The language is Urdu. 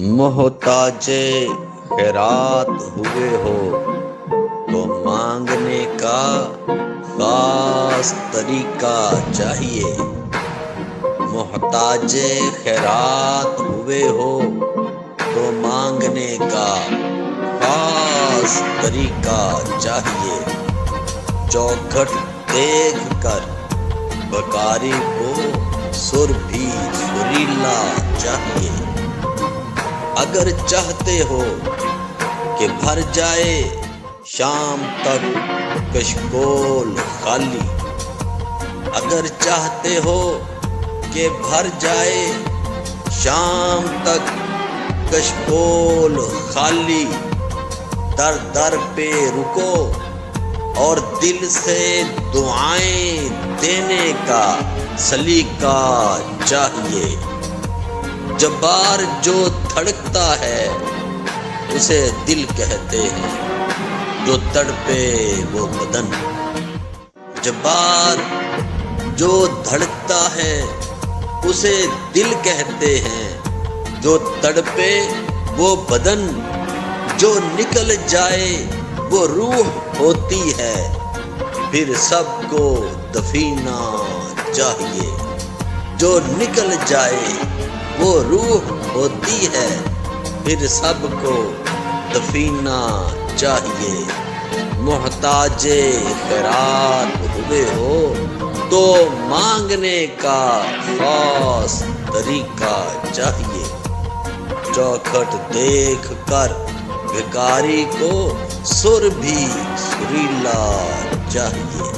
محتاج خیرات ہوئے ہو تو مانگنے کا خاص طریقہ چاہیے۔ محتاج خیرات ہوئے ہو تو مانگنے کا خاص طریقہ چاہیے۔ چوکھٹ دیکھ کر بکاری کو سر بھی سریلا چاہیے۔ اگر چاہتے ہو کہ بھر جائے شام تک کشکول خالی، اگر چاہتے ہو کہ بھر جائے شام تک کشکول خالی، در در پہ رکو اور دل سے دعائیں دینے کا سلیقہ چاہیے۔ جبار جو دھڑکتا ہے اسے دل کہتے ہیں، جو تڑپے وہ بدن۔ جبار جو دھڑکتا ہے اسے دل کہتے ہیں، جو تڑپے وہ بدن۔ جو نکل جائے وہ روح ہوتی ہے، پھر سب کو دفینہ چاہیے۔ جو نکل جائے وہ روح ہوتی ہے، پھر سب کو دفینہ چاہیے۔ محتاج خیرات ہوئے ہو تو مانگنے کا خاص طریقہ چاہیے۔ چوکھٹ دیکھ کر بھکاری کو سر بھی سریلا چاہیے۔